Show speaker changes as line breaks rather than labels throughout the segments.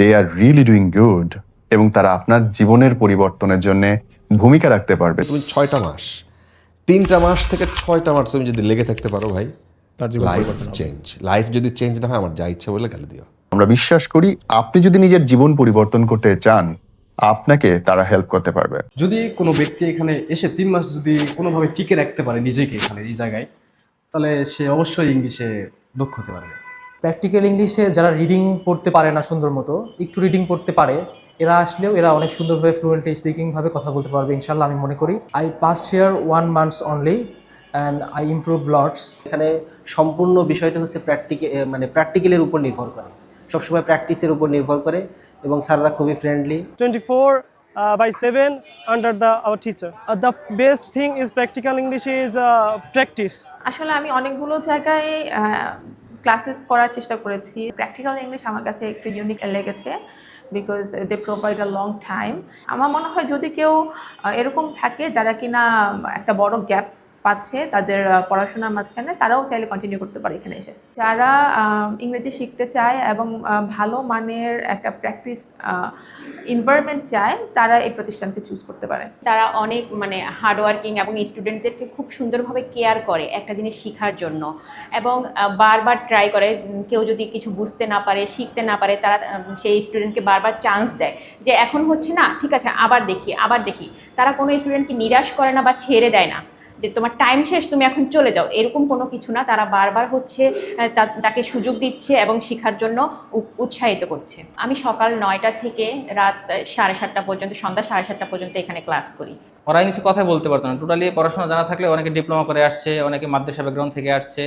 They are really doing good এবং তারা আপনার জীবনের পরিবর্তনের জন্য ভূমিকা রাখতে পারবে।
তুমি 6টা মাস 3টা মাস থেকে 6টা মাস তুমি যদি লেগে থাকতে পারো ভাই,
তার জীবন
লাইফ
পরিবর্তন হবে।
চেঞ্জ। লাইফ যদি চেঞ্জ না হয় আমার যা ইচ্ছা বলে গালি দিও।
আমরা বিশ্বাস করি আপনি যদি নিজের জীবন পরিবর্তন করতে চান আপনাকে তারা হেল্প করতে পারবে।
যদি কোনো ব্যক্তি এখানে এসে 3 মাস যদি কোনোভাবে টিকে রাখতে পারে নিজেকে এখানে এই জায়গায়, তাহলে সে অবশ্যই ইংলিশে দক্ষ হতে পারবে।
প্র্যাকটিক্যাল ইংলিশে যারা রিডিং পড়তে পারে না সুন্দর মতো, একটু রিডিং পড়তে পারে, এরা আসলেও এরা অনেক সুন্দরভাবে ফ্লুয়েন্টলি স্পিকিংভাবে কথা বলতে পারবে ইনশাল্লাহ, আমি মনে করি। I past here 1 month only and I improve lots.
এখানে সম্পূর্ণ বিষয়টা হচ্ছে প্র্যাকটিক্যালের উপর নির্ভর করে, সবসময় প্র্যাকটিসের উপর নির্ভর করে এবং স্যাররা খুবই friendly.
24/7 under our teacher. The best thing is practical English is practice.
আসলে আমি অনেকগুলো জায়গায় ক্লাসেস করার চেষ্টা করেছি। প্র্যাকটিক্যাল ইংলিশ আমার কাছে একটু ইউনিক লেগেছে because they provide a long time. আমার মনে হয় যদি কেউ এরকম থাকে যারা কিনা একটা বড় গ্যাপ পাচ্ছে তাদের পড়াশোনার মাঝখানে, তারাও চাইলে কন্টিনিউ করতে পারে এখানে এসে। যারা ইংরেজি শিখতে চায় এবং ভালো মানের একটা প্র্যাকটিস এনভায়রনমেন্ট চায়, তারা এই প্রতিষ্ঠানকে চুজ করতে পারে।
তারা অনেক হার্ডওয়ার্কিং এবং স্টুডেন্টদেরকে খুব সুন্দরভাবে কেয়ার করে একটা জিনিস শেখার জন্য, এবং বারবার ট্রাই করে। কেউ যদি কিছু বুঝতে না পারে, শিখতে না পারে, তারা সেই স্টুডেন্টকে বারবার চান্স দেয় যে এখন হচ্ছে না, ঠিক আছে আবার দেখি। তারা কোনো স্টুডেন্টকে নিরাশ করে না বা ছেড়ে দেয় না যে তোমার টাইম শেষ, তুমি এখন চলে যাও, এরকম কোনো কিছু না। তারা বারবার তাকে সুযোগ দিচ্ছে এবং শেখার জন্য উৎসাহিত করছে। আমি সকাল 9টা থেকে রাত 7:30 পর্যন্ত, সন্ধ্যা 7:30 পর্যন্ত এখানে ক্লাস করি।
ওরা ইংলিশে কথাই বলতে পারতো না, টোটালি পড়াশোনা জানা থাকলে অনেকে ডিপ্লোমা করে আসছে, অনেকে মাদ্রাসা ব্যাকগ্রাউন্ড থেকে আসছে,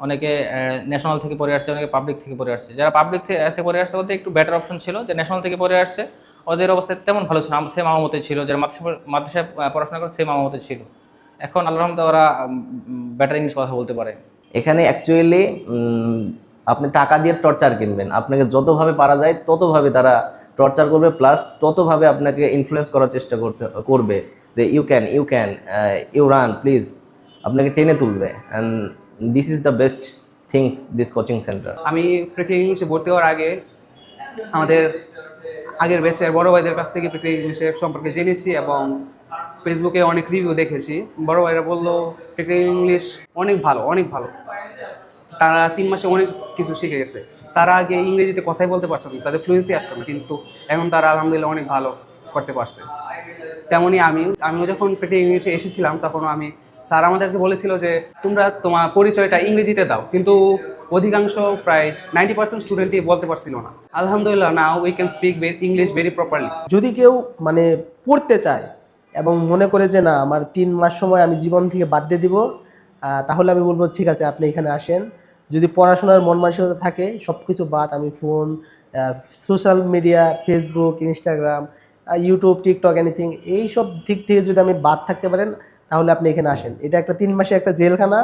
অনেকে ন্যাশনাল থেকে পড়ে আসছে, অনেকে পাবলিক থেকে পড়ে আসছে। যারা পাবলিক থেকে পড়ে আসছে ওদের একটু বেটার অপশন ছিল, যে ন্যাশনাল থেকে পড়ে আসছে ওদের অবস্থা তেমন ভালো ছিল, সেম আমার মতে ছিল। যারা মাদ্রাসায় পড়াশোনা করে সেম আমার মতে ছিল। এখন আল্লাহর রহমতে ওরা বেটার ইংলিশ কথা বলতে পারে।
এখানে অ্যাকচুয়ালি আপনি টাকা দিয়ে টর্চার কিনবেন, আপনাকে যতভাবে পারা যায় ততভাবে তারা টর্চার করবে, প্লাস ততভাবে আপনাকে ইনফ্লুয়েন্স করার চেষ্টা করবে যে you can you run please, আপনাকে টেনে তুলবে। And this is the best things this coaching centre.
আমি প্র্যাকটিক্যাল ইংলিশে ভর্তি হওয়ার আগে আমাদের আগের ব্যাচের বড় ভাইদের কাছ থেকে প্র্যাকটিক্যাল ইংলিশের সম্পর্কে জেনেছি এবং ফেসবুকে অনেক রিভিউ দেখেছি। বড় ভাইরা বললো প্র্যাকটিক্যাল ইংলিশ অনেক ভালো। তারা 3 মাসে অনেক কিছু শিখে গেছে। তারা আগে ইংরেজিতে কথাই বলতে পারতো না, তাদের ফ্লুয়েন্সি আসতো না, কিন্তু এখন তারা আলহামদুলিল্লাহ অনেক ভালো করতে পারছে। তেমনই আমিও যখন প্র্যাকটিক্যাল ইংলিশে এসেছিলাম তখন স্যার আমাদেরকে বলেছিল যে তোমরা তোমার পরিচয়টা ইংরেজিতে দাও, কিন্তু অধিকাংশ প্রায় 90% স্টুডেন্টই বলতে পারছিল না। আলহামদুলিল্লাহ now we can speak English very properly.
যদি কেউ পড়তে চায় এবং মনে করে যে না আমার 3 মাস সময় আমি জীবন থেকে বাদ দিয়ে দিব, তাহলে আমি বলবো ঠিক আছে আপনি এখানে আসেন। যদি পড়াশোনার মন মানসিকতা থাকে, সব কিছু বাদ, আমি phone, social media, Facebook, Instagram, YouTube, TikTok, anything, এই সব দিক থেকে যদি আমি বাদ থাকতে পারেন তাহলে আপনি এখানে আসেন। এটা একটা 3 মাসে একটা জেলখানা।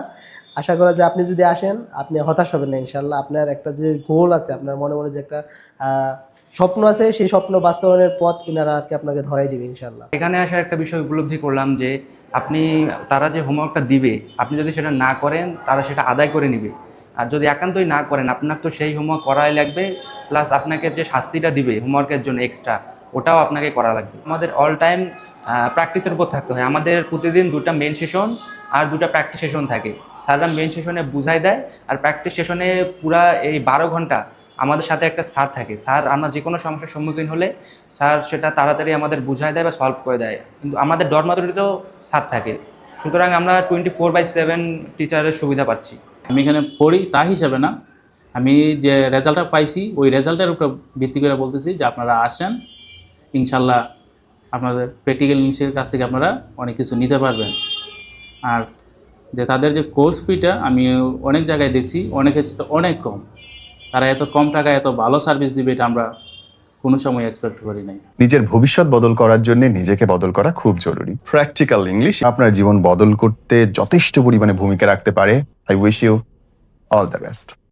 আশা করা যে আপনি যদি আসেন আপনি হতাশ হবেন না ইনশাল্লাহ। আপনার একটা যে গোল আছে, আপনার মনে যে একটা স্বপ্ন আছে, সেই স্বপ্ন বাস্তবায়নের পথ ইনারা আপনাকে ধরাই দিবে ইনশাল্লাহ।
এখানে আসার একটা বিষয় উপলব্ধি করলাম যে তারা যে হোমওয়ার্কটা দিবে, আপনি যদি সেটা না করেন তারা সেটা আদায় করে নেবে। আর যদি একান্তই না করেন, আপনার তো সেই হোমওয়ার্ক করাই লাগবে, প্লাস আপনাকে যে শাস্তিটা দিবে হোমওয়ার্কের জন্য এক্সট্রা, ওটাও আপনাকে করা লাগবে। আমাদের অল টাইম প্র্যাকটিসের উপর থাকতে হয়। আমাদের প্রতিদিন 2টা মেন সেশন আর 2টা প্র্যাকটিস সেশন থাকে। স্যাররা মেন সেশনে বুঝাই দেয়, আর প্র্যাকটিস সেশনে পুরা এই 12 ঘন্টা আমাদের সাথে একটা স্যার থাকে। স্যার আমরা যে কোনো সমস্যার সম্মুখীন হলে স্যার সেটা তাড়াতাড়ি আমাদের বুঝাই দেয় বা সলভ করে দেয়। কিন্তু আমাদের ডরমাটরিতেও স্যার থাকে, সুতরাং আমরা 24/7 টিচারের সুবিধা পাচ্ছি।
আমি এখানে পড়ি তা হিসাবে না, আমি যে রেজাল্টটা পাইছি ওই রেজাল্টের উপর ভিত্তি করে বলতেছি যে আপনারা আসেন, ইনশাল্লাহ আপনাদের প্র্যাকটিক্যাল ইংলিশের কাছ থেকে আপনারা অনেক কিছু নিতে পারবেন। আর যে তাদের যে কোর্স ফিটা আমি অনেক জায়গায় দেখছি অনেকের তো অনেক কম, তারা এত কম টাকায় এত ভালো সার্ভিস দিবে এটা আমরা কোনো সময় এক্সপেক্ট করি নাই।
নিজের ভবিষ্যৎ বদল করার জন্য নিজেকে বদল করা খুব জরুরি। প্র্যাকটিক্যাল ইংলিশ আপনার জীবন বদল করতে যথেষ্ট পরিমাণে ভূমিকা রাখতে পারে। I wish you all the best.